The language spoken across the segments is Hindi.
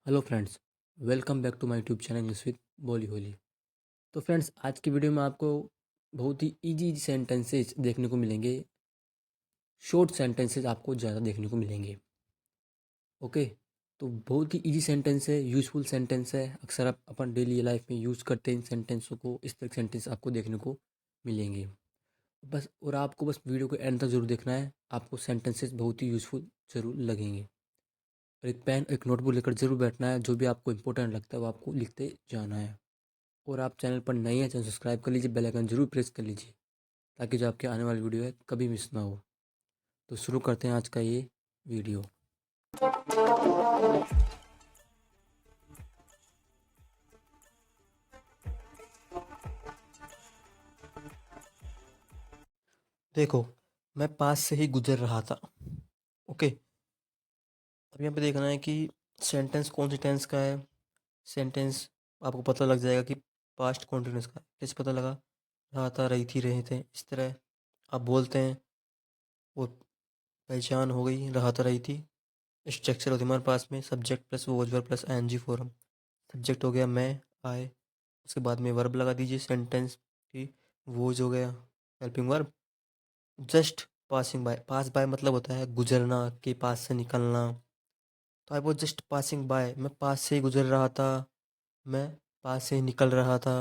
Hello friends, welcome back to my YouTube channel English with बोली होली। तो फ्रेंड्स, आज की वीडियो में आपको बहुत ही इजी सेंटेंसेस देखने को मिलेंगे। शॉर्ट सेंटेंसेस आपको ज़्यादा देखने को मिलेंगे। ओके, तो बहुत ही इजी सेंटेंस है, यूजफुल सेंटेंस है। अक्सर आप अपन डेली लाइफ में यूज़ करते हैं इन सेंटेंसों को। इस तरह के सेंटेंस आपको देखने को मिलेंगे। बस और आपको बस वीडियो को एंड तक जरूर देखना है। आपको सेंटेंसेस बहुत ही यूजफुल ज़रूर लगेंगे। और एक पेन एक नोटबुक लेकर जरूर बैठना है। जो भी आपको इंपॉर्टेंट लगता है वो आपको लिखते जाना है। और आप चैनल पर नए हैं, चैनल सब्सक्राइब कर लीजिए, बेल आइकन जरूर प्रेस कर लीजिए ताकि जो आपके आने वाली वीडियो है कभी मिस ना हो। तो शुरू करते हैं आज का ये वीडियो। देखो, मैं पास से ही गुजर रहा था। ओके, अब यहाँ पे देखना है कि सेंटेंस कौन सी टेंस का है। सेंटेंस आपको पता लग जाएगा कि पास्ट कॉन्टिन्यूस का है। कैसे पता लगा? रहा था, रही थी, रहे थे, इस तरह आप बोलते हैं और पहचान हो गई। रहा था, रही थी। स्ट्रक्चर होती है हमारे पास में, subject plus was verb plus ING form. Subject हो गया मैं, आए, उसके बाद में वर्ब लगा दीजिए सेंटेंस की। वॉज हो गया helping verb. Just passing by, pass by मतलब होता है गुजरना, के पास से निकलना। तो I was just passing by, मैं पास से ही गुजर रहा था, मैं पास से ही निकल रहा था।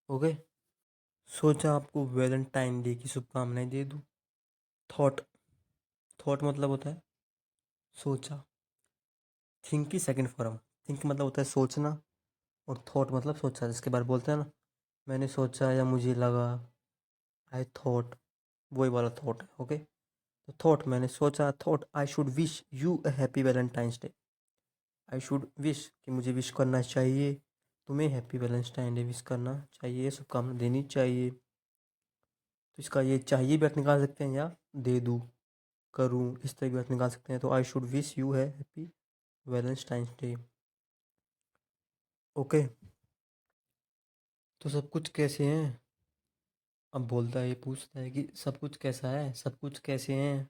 ओके, सोचा आपको वैलेंटाइन डे की शुभकामनाएं दे दूं। थॉट, थॉट मतलब होता है सोचा। थिंक की सेकंड फॉर्म। थिंक मतलब होता है सोचना, और थॉट मतलब सोचा, जिसके बारे में बोलते हैं ना, मैंने सोचा या मुझे लगा। आई थॉट, वही वाला थॉट है। ओके, तो थॉट मैंने सोचा, thought I should wish you a happy Valentine's day. I should wish कि मुझे विश करना चाहिए, तुम्हें हैप्पी वैलेंटाइन डे विश करना चाहिए, शुभकामना देनी चाहिए। तो इसका ये चाहिए भी आप निकाल सकते हैं, या दे दूँ, करूँ, इस तरह भी आप निकाल सकते हैं। तो आई शुड विश यू है हैप्पी वैलेंटाइंस डे। ओके, तो सब कुछ कैसे हैं? अब बोलता है, ये पूछता है कि सब कुछ कैसा है, सब कुछ कैसे हैं।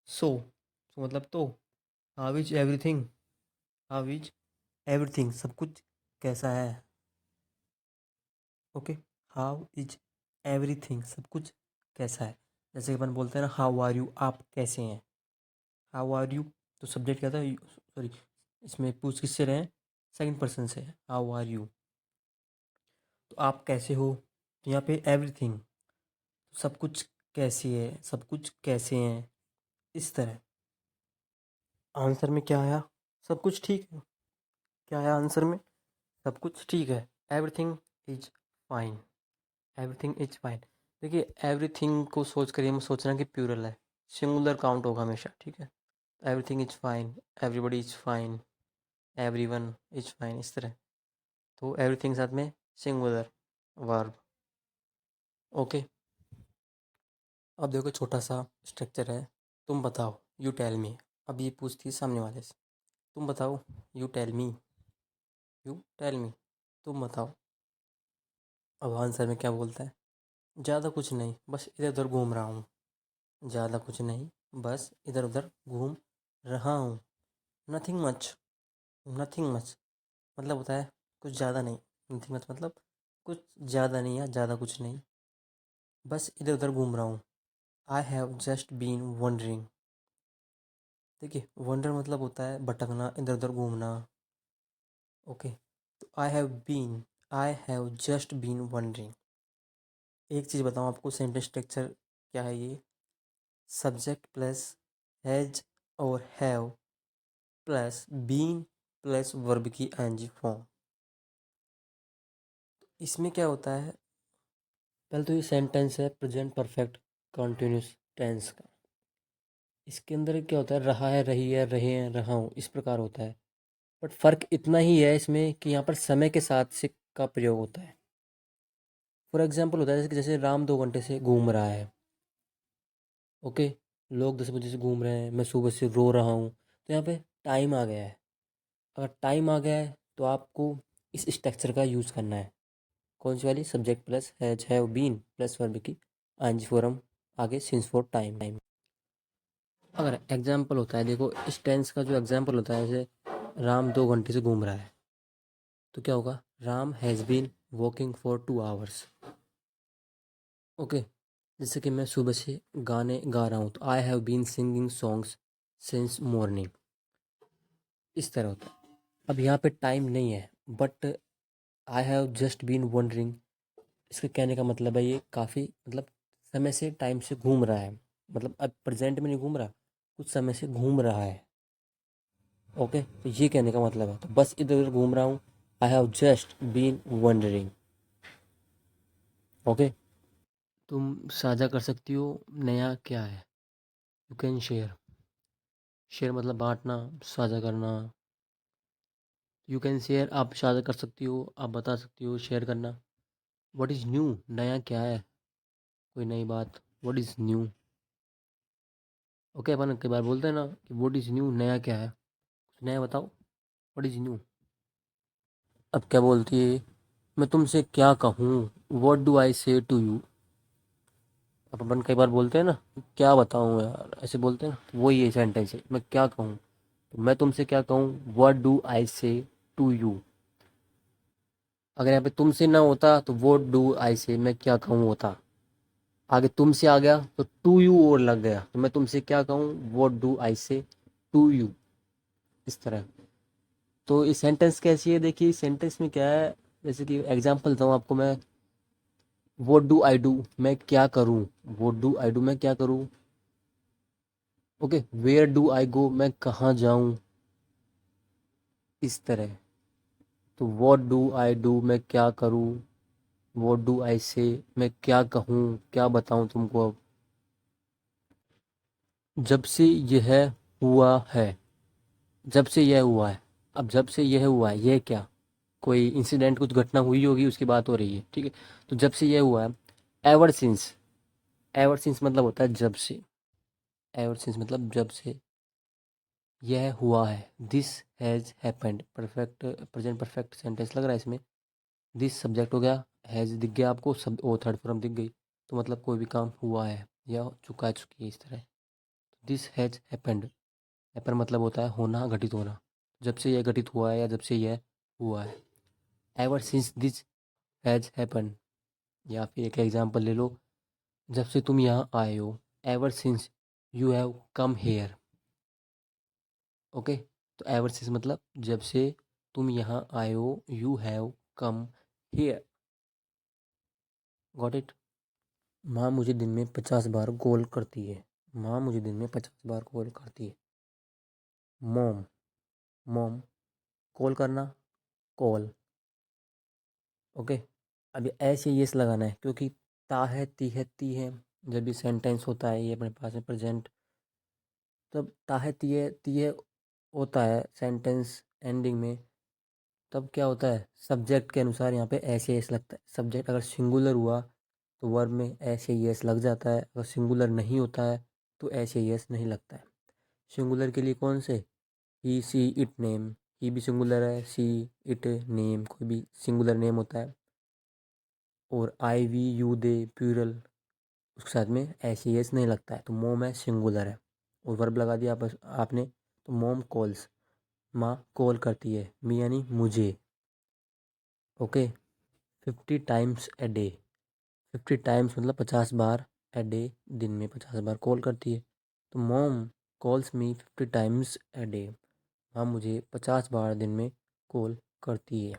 सो मतलब तो, how is everything, how is everything, सब कुछ कैसा है। ओके, हाउ इज एवरीथिंग, सब कुछ कैसा है। जैसे कि अपन बोलते हैं ना, हाउ आर यू, आप कैसे हैं। हाउ आर यू, तो सब्जेक्ट क्या था, सॉरी, इसमें पूछ किससे रहे हैं? सेकंड पर्सन से, हाउ आर यू। तो आप कैसे हो, तो यहाँ पे एवरीथिंग, सब कुछ कैसी है, सब कुछ कैसे हैं, इस तरह। आंसर में क्या आया? सब कुछ ठीक है। क्या आया आंसर में? सब कुछ ठीक है। Everything is fine, everything is fine. देखिए, एवरीथिंग को सोच कर हम सोचना कि प्लूरल है, सिंगुलर काउंट होगा हमेशा, ठीक है। Everything is fine, everybody is fine, everyone is fine, इस तरह। तो एवरीथिंग साथ में सिंगुलर वर्ब। ओके, अब देखो छोटा सा स्ट्रक्चर है। तुम बताओ, यू टेल मी। अब ये पूछती है सामने वाले से, तुम बताओ, you tell me, you tell me, तुम बताओ। अब आंसर में क्या बोलता है? ज़्यादा कुछ नहीं, बस इधर उधर घूम रहा हूँ। ज़्यादा कुछ नहीं, बस इधर उधर घूम रहा हूँ। नथिंग मच, नथिंग मच मतलब होता है कुछ ज़्यादा नहीं। नथिंग मच मतलब कुछ ज़्यादा नहीं या ज़्यादा कुछ नहीं, बस इधर उधर घूम रहा हूँ। I have just been wandering. देखिए, वंडर मतलब होता है भटकना, इधर उधर घूमना। ओके, तो I have just been wandering. एक चीज़ बताऊँ आपको, सेंटेंस स्ट्रक्चर क्या है ये? सब्जेक्ट प्लस हैज और have plus been plus verb की एनजी फॉर्म। इसमें क्या होता है? पहले तो ये सेंटेंस है प्रेजेंट परफेक्ट कंटिन्यूस टेंस का। इसके अंदर क्या होता है? रहा है, रही है, रहे हैं, रहा हूँ, इस प्रकार होता है। बट फ़र्क इतना ही है इसमें कि यहाँ पर समय के साथ से का प्रयोग होता है। फॉर एग्जाम्पल होता है जैसे राम 2 घंटे से घूम रहा है। ओके, लोग 10 बजे से घूम रहे हैं, मैं सुबह से रो रहा हूँ। तो यहाँ पे टाइम आ गया है। अगर टाइम आ गया है तो आपको इस स्ट्रक्चर का यूज़ करना है। कौन सी वाली? Subject plus has have been plus verb की आंजी फॉर्म, आगे सिंस फॉर टाइम। अगर एग्जाम्पल होता है, देखो इस टेंस का जो एग्जाम्पल होता है, जैसे राम 2 घंटे से घूम रहा है, तो क्या होगा? Ram has been walking for 2 hours. Okay, जैसे कि मैं सुबह से गाने गा रहा हूँ, तो I have been singing songs since morning. इस तरह होता है। अब यहाँ पे टाइम नहीं है, but I have just been wandering. इसके कहने का मतलब है ये काफ़ी मतलब समय से टाइम से घूम रहा है, मतलब अब प्रेजेंट में नहीं घूम रहा, कुछ समय से घूम रहा है। ओके, तो ये कहने का मतलब है, तो बस इधर उधर घूम रहा हूँ। I have just been wandering. Okay, तुम साझा कर सकती हो नया क्या है? You can share. शेयर मतलब बांटना, साझा करना। यू कैन शेयर, आप साझा कर सकती हो, आप बता सकती हो, शेयर करना। व्हाट इज़ न्यू, नया क्या है? कोई नई बात, व्हाट इज़ न्यू। ओके, अपन कई बार बोलते हैं ना कि व्हाट इज़ न्यू, नया क्या है, कुछ नया बताओ, व्हाट इज़ न्यू। अब क्या बोलती है, मैं तुमसे क्या कहूँ, व्हाट डू आई से टू यू। अब अपन कई बार बोलते हैं ना, क्या बताऊँ यार, ऐसे बोलते हैं ना, तो वही ये सेंटेंस है, मैं क्या कहूँ, तो मैं तुमसे क्या कहूँ, व्हाट डू आई से टू यू। अगर यहाँ पे तुमसे ना होता तो व्हाट डू आई से, मैं क्या कहूँ होता। आगे तुमसे आ गया तो टू यू और लग गया, तो मैं तुमसे क्या कहूँ, व्हाट डू आई से टू यू। इस तरह। तो इस सेंटेंस कैसी है, देखिए इस सेंटेंस में क्या है, जैसे कि एग्जांपल दूँ आपको मैं, व्हाट डू आई डू, मैं क्या करूँ, व्हाट डू आई डू, मैं क्या करूँ। ओके, वेयर डू आई गो, मैं कहाँ जाऊँ। इस तरह। तो व्हाट डू आई डू, मैं क्या करूँ, व्हाट डू आई से, मैं क्या कहूँ, क्या बताऊँ तुमको। अब जब से यह हुआ है, जब से यह हुआ है। अब जब से यह हुआ है, यह क्या, कोई इंसिडेंट, कुछ घटना हुई होगी उसकी बात हो रही है, ठीक है। तो जब से यह हुआ है, एवर सिंस। एवर सिंस मतलब होता है जब से। एवर सिंस मतलब जब से यह हुआ है। This has happened, perfect present perfect sentence लग रहा है इसमें। दिस सब्जेक्ट हो गया, हैज़ दिख गया आपको, सब ओ थर्ड फॉर्म दिख गई, तो मतलब कोई भी काम हुआ है या चुका है, चुकी है, इस तरह। दिस हैज़ हैपेंड, हैपन मतलब होता है होना, घटित होना। जब से यह घटित हुआ है या जब से यह हुआ है। Ever since this has happen. या फिर एक एग्जांपल ले लो, जब से तुम यहाँ आए हो, ever since you have come here. Okay, तो एवर सिंस मतलब जब से तुम यहाँ आए हो, you have come here. Got it. माँ मुझे दिन में 50 बार कॉल करती है। माँ मुझे दिन में 50 बार कॉल करती है। मॉम, मॉम, कॉल करना, कॉल। ओके, अब ये ऐसे यस लगाना है, क्योंकि ता है, ती है, ती है, जब भी सेंटेंस होता है ये अपने पास में प्रेजेंट, तब ता है, ती है होता है सेंटेंस एंडिंग में, तब क्या होता है, सब्जेक्ट के अनुसार यहाँ पे ऐसे यस लगता है। सब्जेक्ट अगर सिंगुलर हुआ तो वर्ब में ऐसे यस लग जाता है, अगर सिंगुलर नहीं होता है तो ऐसे यस नहीं लगता है। सिंगुलर के लिए कौन से, ही, सी, इट, नेम। ही भी सिंगुलर है, सी, इट, नेम कोई भी सिंगुलर नेम होता है। और आई, वी, यू, दे प्लूरल, उसके साथ में ऐसे यस नहीं लगता है, तो मोम है, सिंगुलर है। और वर्ब लगा दिया आपने, तो मोम कॉल्स, माँ कॉल करती है, मी यानी मुझे। Okay, 50 times a day. 50 times मतलब 50 बार, ए डे दिन में 50 बार कॉल करती है, तो मोम calls me 50 times a day. माँ मुझे 50 बार दिन में कॉल करती है।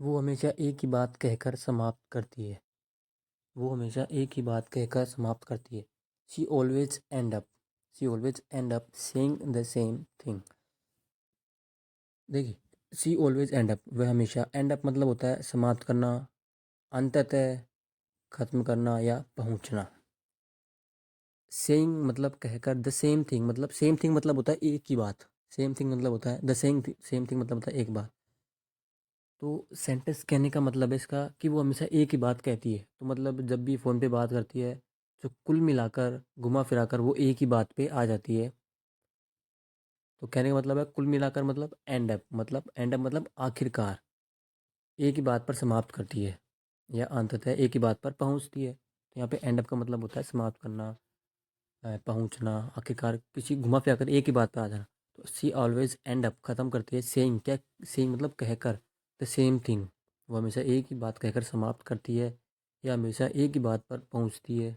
वो हमेशा एक ही बात कहकर समाप्त करती है। वो हमेशा एक ही बात कहकर समाप्त करती है। She always and up, she always and up saying the same thing. देखिए, शी ऑलवेज एंड अप, वह हमेशा, एंड अप मतलब होता है समाप्त करना, अंततः खत्म करना या पहुंचना। सेइंग मतलब कहकर, द सेम थिंग मतलब, सेम थिंग मतलब होता है एक ही बात, सेम थिंग मतलब होता है द सेम थिंग मतलब होता है एक बात। तो सेंटेंस कहने का मतलब है इसका कि वो हमेशा एक ही बात कहती है, तो मतलब जब भी फ़ोन पे बात करती है, तो कुल मिलाकर घुमा फिरा कर वो एक ही बात पे आ जाती है। तो कहने का मतलब है कुल मिलाकर, मतलब एंड अप, मतलब एंड अप मतलब आखिरकार, एक ही बात पर समाप्त करती है या अंततः एक ही बात पर पहुंचती है। तो यहाँ पे एंड अप का मतलब होता है समाप्त करना, पहुंचना, आखिरकार किसी घुमा फिरा कर एक ही बात पर आ जाना। तो सी ऑलवेज एंड अप ख़त्म करती है सेइंग, क्या सेइंग मतलब कहकर, द सेम थिंग, वो हमेशा एक ही बात कहकर समाप्त करती है या हमेशा एक ही बात पर पहुंचती है।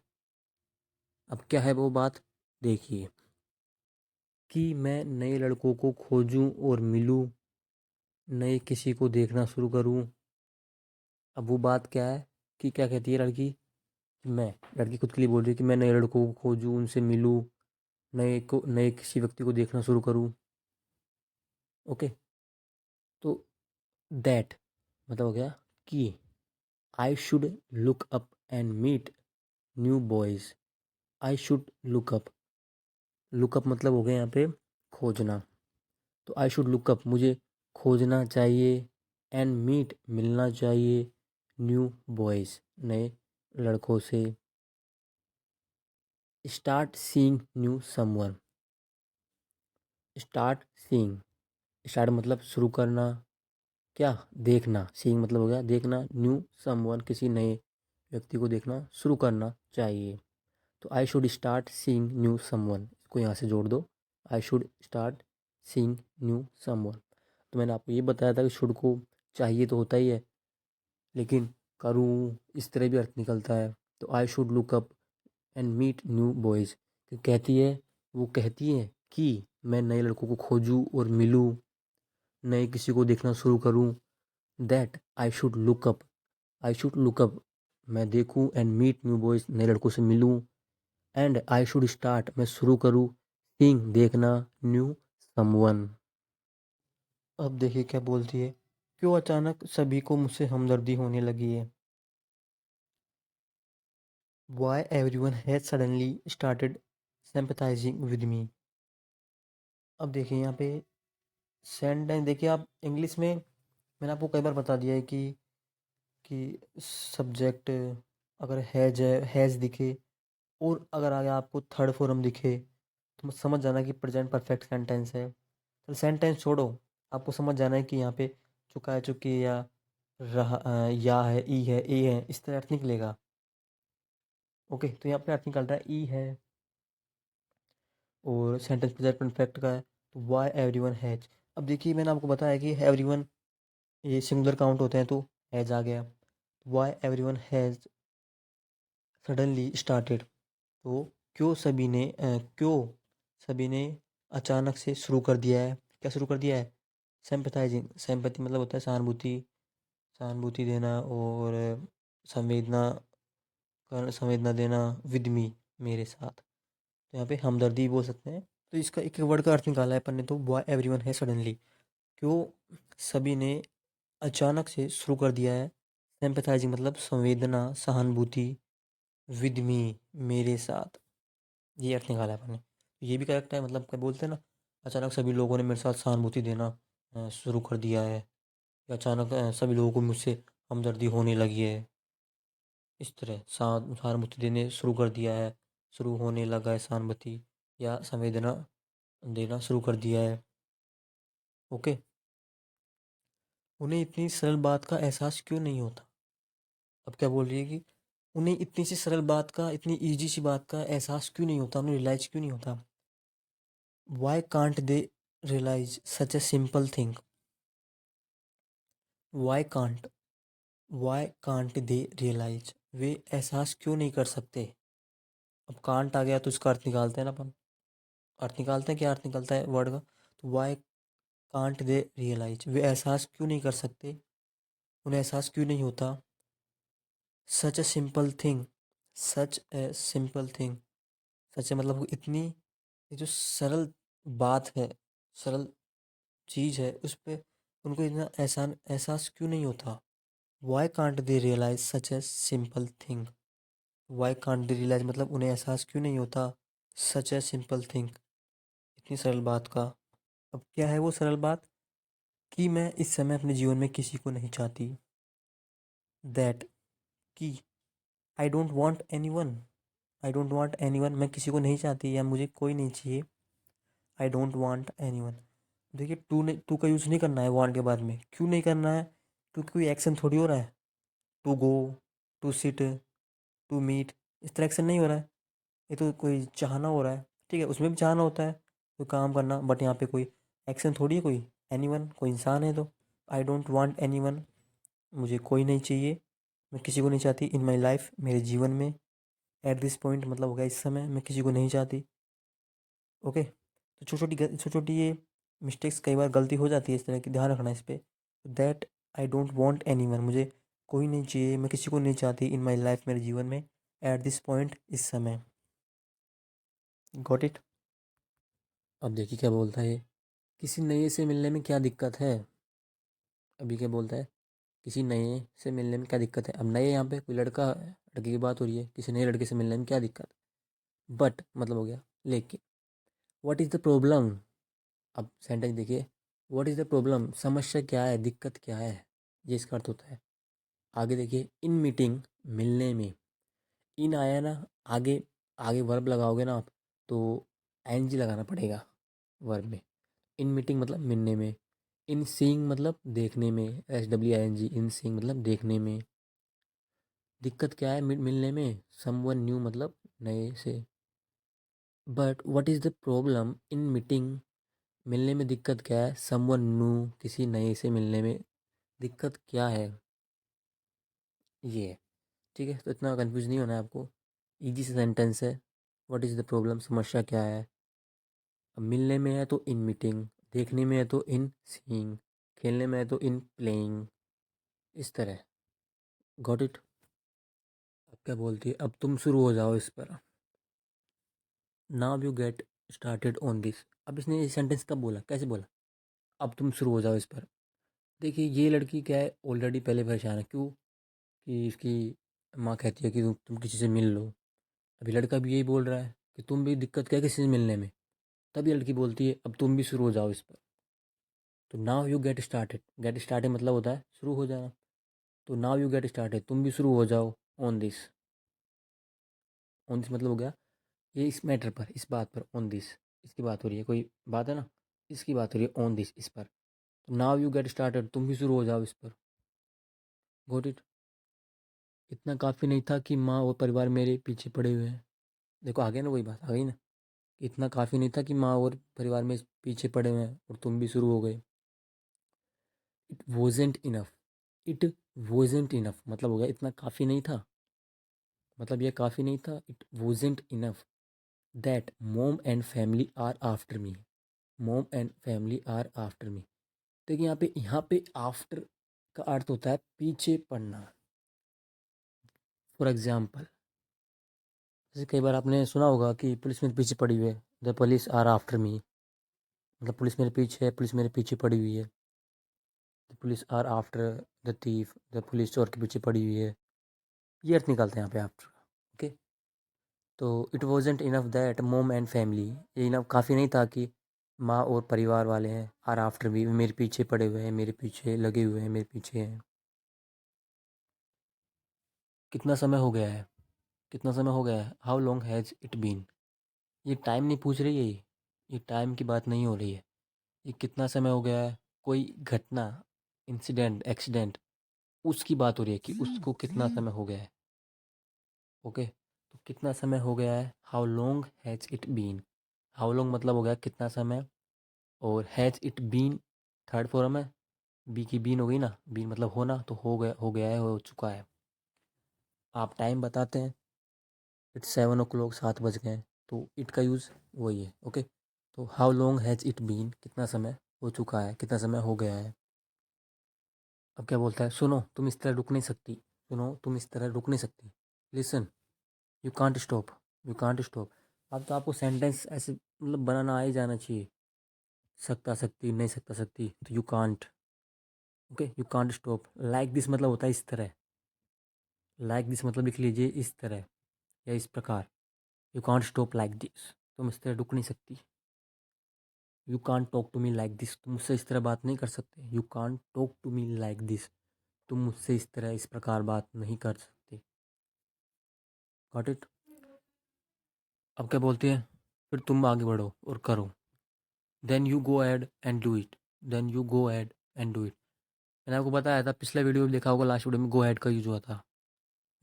अब क्या है वो बात, देखिए, कि मैं नए लड़कों को खोजूं और मिलूं, नए किसी को देखना शुरू करूं। अब वो बात क्या है कि क्या कहती है लड़की, कि मैं, लड़की खुद के लिए बोल रही है कि मैं नए लड़कों को खोजूं, उनसे मिलूं, नए किसी व्यक्ति को देखना शुरू करूं। ओके, तो दैट मतलब हो गया कि I should look up and meet new boys. I should look up मतलब हो गया यहाँ पे खोजना। तो आई शुड लुक अप, मुझे खोजना चाहिए, एंड मीट मिलना चाहिए, न्यू बॉयज़ नए लड़कों से, start seeing new someone. Start seeing, start मतलब शुरू करना, क्या, देखना, सीइंग मतलब हो गया देखना, न्यू समवन किसी नए व्यक्ति को देखना शुरू करना चाहिए। तो I should start seeing new someone को यहाँ से जोड़ दो, I should start seeing new someone. तो मैंने आपको ये बताया था कि शुड को चाहिए तो होता ही है, लेकिन करूँ इस तरह भी अर्थ निकलता है। तो I should look up and meet new boys, कहती है, वो कहती है कि मैं नए लड़कों को खोजूँ और मिलूँ, नए किसी को देखना शुरू करूँ। That I should look up मैं देखूँ, एंड मीट न्यू बॉयज़ नए लड़कों से मिलूँ, एंड आई शुड स्टार्ट मैं शुरू करूँ, सीइंग देखना, न्यू समवन। अब देखिए क्या बोलती है, क्यों अचानक सभी को मुझसे हमदर्दी होने लगी है। Why everyone has suddenly started sympathising with me. अब देखिए यहाँ पे सेंटेंस देखिए, आप इंग्लिश में मैंने आपको कई बार बता दिया है कि सब्जेक्ट अगर हैज़ दिखे और अगर आगे आपको थर्ड फॉर्म दिखे तो समझ जाना कि प्रेजेंट परफेक्ट सेंटेंस है। तो सेंटेंस छोड़ो, आपको समझ जाना है कि यहाँ पे चुका है, चुकी है, या या है, ई है, ए है, इस तरह अर्थ निकलेगा। ओके, तो यहाँ पे अर्थ निकल रहा है ई है और सेंटेंस प्रेजेंट परफेक्ट का है, तो वाई एवरीवन हैज। अब देखिए मैंने आपको बताया कि एवरीवन ये सिंगुलर काउंट होते हैं, तो हैज आ गया। Why everyone has suddenly started, तो क्यों सभी ने अचानक से शुरू कर दिया है, क्या शुरू कर दिया है, सिंपैथाइजिंग, सिंपैथी मतलब होता है सहानुभूति, सहानुभूति देना और संवेदना संवेदना देना, विद मी मेरे साथ। तो यहाँ पे हमदर्दी बोल सकते हैं। तो इसका एक वर्ड का अर्थ निकाला है अपन ने, तो वाई एवरीवन है सडनली, क्यों सभी ने अचानक से शुरू कर दिया है, सिंपैथाइजिंग मतलब संवेदना सहानुभूति, विद मी मेरे साथ, ये अर्थ निकाला है अपन ने। ये भी करेक्ट है, मतलब क्या बोलते हैं ना, अचानक सभी लोगों ने मेरे साथ सहानुभूति देना शुरू कर दिया है, या अचानक सभी लोगों को मुझसे हमदर्दी होने लगी है, इस तरह सहानुभूति देने शुरू कर दिया है, शुरू होने लगा है सहानुभूति, या संवेदना देना शुरू कर दिया है। ओके, उन्हें इतनी सरल बात का एहसास क्यों नहीं होता। अब क्या बोल रही है कि उन्हें इतनी सी सरल बात का, इतनी इजी सी बात का एहसास क्यों नहीं होता, उन्हें रियलाइज क्यों नहीं होता। Why can't they realise such a simple thing. Why can't why can't they realise, वे एहसास क्यों नहीं कर सकते। अब कांट आ गया तो इसका अर्थ निकालते हैं ना अपन, अर्थ निकालते हैं, क्या अर्थ निकलता है वर्ड का। तो वाई कांट दे रियलाइज, वे एहसास क्यों नहीं कर सकते, उन्हें एहसास क्यों नहीं होता। Such a simple thing, such a simple thing, सच है मतलब इतनी, ये जो सरल बात है, सरल चीज़ है, उस पे उनको इतना एहसास क्यों नहीं होता। Why can't they realise such a simple thing. Why can't they realise मतलब उन्हें एहसास क्यों नहीं होता, सच ए सिंपल थिंग, इतनी सरल बात का। अब क्या है वो सरल बात, कि मैं इस समय अपने जीवन में किसी को नहीं चाहती। दैट, कि I don't want any one, मैं किसी को नहीं चाहती या मुझे कोई नहीं चाहिए। I don't want any one, देखिए टू का यूज़ नहीं करना है वांट के बाद में, क्यों नहीं करना है, क्योंकि कोई एक्शन थोड़ी हो रहा है। To go, to sit, to meet, इस तरह एक्शन नहीं हो रहा है, ये तो कोई चाहना हो रहा है। ठीक है, उसमें भी चाहना होता है, कोई काम करना, बट यहाँ पे कोई एक्शन थोड़ी है, कोई एनीवन, कोई इंसान है। तो आई डोंट वांट एनीवन, मुझे कोई नहीं चाहिए, मैं किसी को नहीं चाहती इन माई लाइफ, मेरे जीवन में। एट दिस पॉइंट मतलब हो गया इस समय, मैं किसी को नहीं चाहती। ओके, तो छोटी छोटी ये मिस्टेक्स, कई बार गलती हो जाती है इस तरह की, ध्यान रखना इस पर। That I don't want anyone, मुझे कोई नहीं चाहिए, मैं किसी को नहीं चाहती इन माई लाइफ, मेरे जीवन में। एट दिस पॉइंट, इस समय। Got it. अब देखिए क्या बोलता है ये, किसी नए से मिलने में क्या दिक्कत है। अभी क्या बोलता है, किसी नए से मिलने में क्या दिक्कत है। अब नए यहाँ पे कोई लड़का लड़की की बात हो रही है, किसी नए लड़के से मिलने में क्या दिक्कत। बट मतलब हो गया लेकिन, व्हाट इज़ द प्रॉब्लम। अब सेंटेंस देखिए, व्हाट इज़ द प्रॉब्लम, समस्या क्या है, दिक्कत क्या है, ये इसका अर्थ होता है। आगे देखिए, इन मीटिंग, मिलने में, इन आया ना, आगे आगे वर्ब लगाओगे ना आप, तो एनजी लगाना पड़ेगा वर्ब में। इन मीटिंग मतलब मिलने में, इन सीइंग मतलब देखने में, SWING, इन सीइंग मतलब देखने में। दिक्कत क्या है मिलने में, समवन न्यू मतलब नए से। But what is the problem in meeting, मिलने में दिक्कत क्या है, समवन न्यू, किसी नए से मिलने में दिक्कत क्या है, ये है। ठीक है, तो इतना कंफ्यूज नहीं होना है आपको, इजी से सेंटेंस है। व्हाट इज़ द प्रॉब्लम, समस्या क्या है। अब मिलने में है तो इन मीटिंग, देखने में है तो इन सीइंग, खेलने में है तो इन प्लेइंग, इस तरह। Got it. अब क्या बोलती है, अब तुम शुरू हो जाओ इस पर। Now you get started on this. अब इसने ये सेंटेंस कब बोला, कैसे बोला, अब तुम शुरू हो जाओ इस पर। देखिए ये लड़की क्या है, ऑलरेडी पहले परेशान है, क्यों, कि इसकी माँ कहती है कि तुम किसी से मिल लो। अभी लड़का भी यही बोल रहा है कि तुम भी, दिक्कत क्या है किसी से मिलने में। तभी लड़की बोलती है अब तुम भी शुरू हो जाओ इस पर। तो नाउ यू गेट स्टार्टेड मतलब होता है शुरू हो जाना। तो नाउ यू गेट स्टार्टेड, तुम भी शुरू हो जाओ ऑन दिस। ऑन दिस मतलब हो गया ये इस मैटर पर, इस बात पर, ऑन दिस, इसकी बात हो रही है, कोई बात है ना, इसकी बात हो रही है, ऑन दिस, इस पर। तो नाउ यू गेट स्टार्टेड, तुम भी शुरू हो जाओ इस पर। Got it. इतना काफ़ी नहीं था कि माँ और परिवार मेरे पीछे पड़े हुए हैं। देखो आ गया ना, वही बात आ गई ना। इतना काफ़ी नहीं था कि माँ और परिवार में पीछे पड़े हुए हैं और तुम भी शुरू हो गए। It wasn't enough, it wasn't enough मतलब हो गया इतना काफ़ी नहीं था, मतलब यह काफ़ी नहीं था। It wasn't enough that mom and family are after me, mom and family are after me. देखिए यहाँ पे आफ्टर का अर्थ होता है पीछे पड़ना। फॉर एग्जाम्पल, जैसे कई बार आपने सुना होगा कि पुलिस मेरे पीछे पड़ी हुई है, the police are after me, मतलब पुलिस मेरे पीछे है, पुलिस मेरे पीछे पड़ी हुई है। The police are after the thief, the police चोर के पीछे पड़ी हुई है। ये अर्थ निकालते हैं यहाँ पे आफ्टर। ओके, तो इट वॉजेंट इनफ दैट मोम एंड फैमिली, ये इनफ काफ़ी नहीं था कि माँ और परिवार वाले हैं, आर आफ्टर भी, मेरे पीछे पड़े हुए हैं, मेरे पीछे लगे हुए हैं, मेरे पीछे हैं। कितना समय हो गया है, कितना समय हो गया है, how long has it been. ये टाइम नहीं पूछ रही है, ये टाइम की बात नहीं हो रही है। ये कितना समय हो गया है, कोई घटना, इंसिडेंट, एक्सीडेंट, उसकी बात हो रही है कि उसको कितना समय हो गया है। ओके, तो कितना समय हो गया है, how long has it been. How long मतलब हो गया कितना समय, और has it been third form है, बी की बीन हो गई ना, बीन मतलब होना, तो हो गया है, हो चुका है। आप टाइम बताते हैं, इट्स 7 o'clock, 7 बज गए हैं, तो इट का यूज़ वही है। ओके, तो how long has it been, कितना समय हो चुका है, कितना समय हो गया है। अब क्या बोलता है, सुनो तुम इस तरह रुक नहीं सकती, सुनो तुम इस तरह रुक नहीं सकती, listen you can't stop, you can't stop. अब तो आपको सेंटेंस ऐसे मतलब बनाना आ ही जाना चाहिए, सकता सकती, नहीं सकता सकती, तो you can't. Okay, you can't stop, like this मतलब होता है इस तरह, लाइक दिस मतलब लिख लीजिए इस तरह या इस प्रकार। You can't stop like this, तुम इस तरह रुक नहीं सकती। You can't talk to me like this, तुम मुझसे इस तरह बात नहीं कर सकते। You can't talk to me like this, तुम मुझसे इस तरह, इस प्रकार बात नहीं कर सकते। Got it. अब क्या बोलती है, फिर तुम आगे बढ़ो और करो। Then you go ahead and do it, then you go ahead and do it. मैंने आपको बताया था पिछले वीडियो में, देखा होगा लास्ट वीडियो में, गो एड का यूज हुआ था।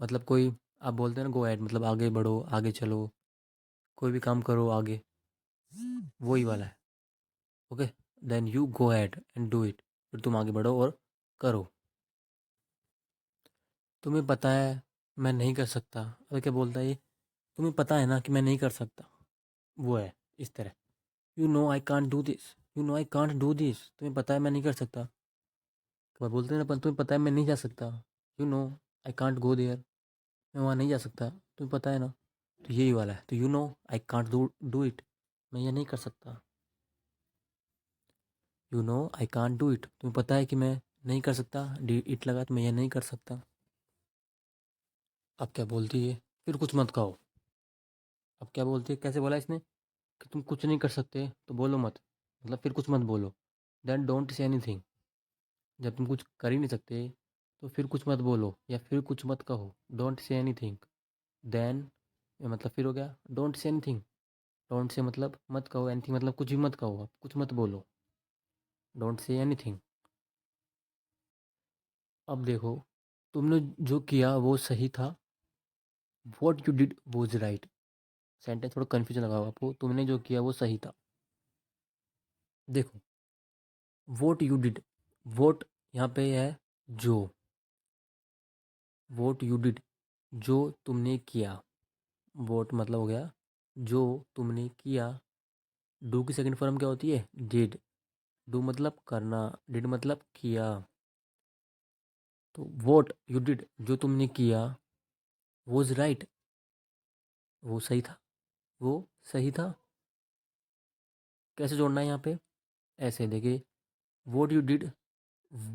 मतलब कोई, आप बोलते हैं ना गो एड मतलब आगे बढ़ो, आगे चलो, कोई भी काम करो आगे। वही वाला है। Okay, then you go ahead and do it, फिर तुम आगे बढ़ो और करो। तुम्हें पता है मैं नहीं कर सकता, अरे क्या बोलता है ये, तुम्हें पता है ना कि मैं नहीं कर सकता, वो है इस तरह। You know I can't do this, you know I can't do this, तुम्हें पता है मैं नहीं कर सकता। कभी बोलते हैं ना अपन, तुम्हें पता है मैं नहीं जा सकता, you know I can't go there, मैं वहाँ नहीं जा सकता, तुम्हें पता है ना। तो यही वाला है, तो you know I can't do do it, मैं ये नहीं कर सकता। You know I can't do it, तुम्हें पता है कि मैं नहीं कर सकता, डी इट लगा तो मैं ये नहीं कर सकता। अब क्या बोलती है, फिर कुछ मत कहो। अब क्या बोलती है, कैसे बोला इसने कि तुम कुछ नहीं कर सकते तो बोलो मत, मतलब फिर कुछ मत बोलो। देन डोंट से एनीथिंग, जब तुम कुछ कर ही नहीं सकते तो फिर कुछ मत बोलो या फिर कुछ मत कहो। डोंट से एनीथिंग, देन मतलब फिर हो गया don't say anything. Don't say मतलब मत कहो, एनीथिंग मतलब कुछ भी मत कहो, आप कुछ मत बोलो। Don't say anything. अब देखो, तुमने जो किया वो सही था, what you did was right. Sentence थोड़ा कन्फ्यूजन लगा होगा आपको, तुमने जो किया वो सही था। देखो, वॉट यू डिड, वॉट यहाँ पे है जो, वॉट यू डिड जो तुमने किया, वॉट मतलब हो गया जो तुमने किया। डू की सेकंड फॉर्म क्या होती है, डिड। डू मतलब करना, डिड मतलब किया। तो वॉट यू डिड जो तुमने किया, वॉज राइट, वो सही था, वो सही था। कैसे जोड़ना है यहाँ पे, ऐसे देखिए, what you did,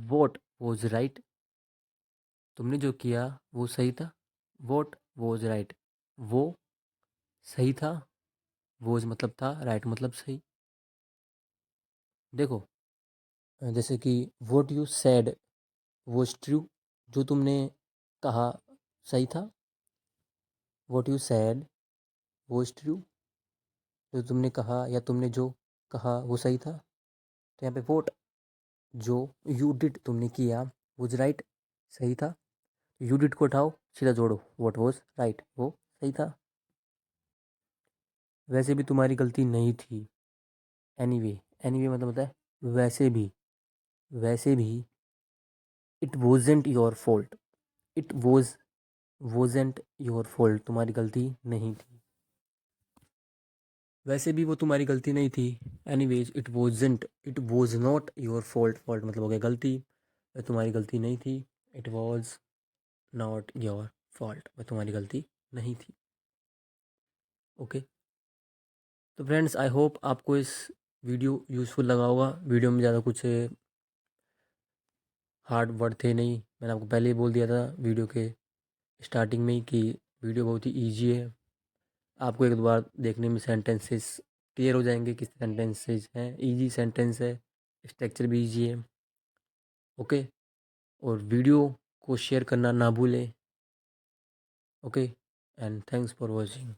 what was right, तुमने जो किया वो सही था, वॉट वॉज राइट, वो सही था, वॉज मतलब था, राइट मतलब सही। देखो, जैसे कि what you sad was true, जो तुमने कहा सही था। What you sad was true, जो तुमने कहा या तुमने जो कहा वो सही था। तो यहाँ पे वॉट जो यू डिड तुमने किया, वॉज राइट सही था। यू डिड को उठाओ, सीधा जोड़ो, वॉट वॉज राइट वो सही था। वैसे भी तुम्हारी गलती नहीं थी। एनीवे, एनीवे मतलब होता है वैसे भी, वैसे भी। It wasn't your fault, it wasn't your fault, तुम्हारी गलती नहीं थी। वैसे भी वो तुम्हारी गलती नहीं थी। Anyways it wasn't, it was not your fault, fault मतलब हो गया गलती, वह तुम्हारी गलती नहीं थी। It was not your fault, वह तुम्हारी गलती नहीं थी। ओके, तो फ्रेंड्स आई होप आपको इस वीडियो यूज़फुल लगा होगा। वीडियो में ज़्यादा कुछ हार्ड वर्ड थे नहीं, मैंने आपको पहले ही बोल दिया था वीडियो के स्टार्टिंग में ही कि वीडियो बहुत ही ईजी है। आपको एक दो बार देखने में सेंटेंसेस क्लियर हो जाएंगे, किस सेंटेंसेस हैं, ईजी सेंटेंस है, स्ट्रक्चर भी ईजी है। ओके, और वीडियो को शेयर करना ना भूलें। Okay, and thanks for watching.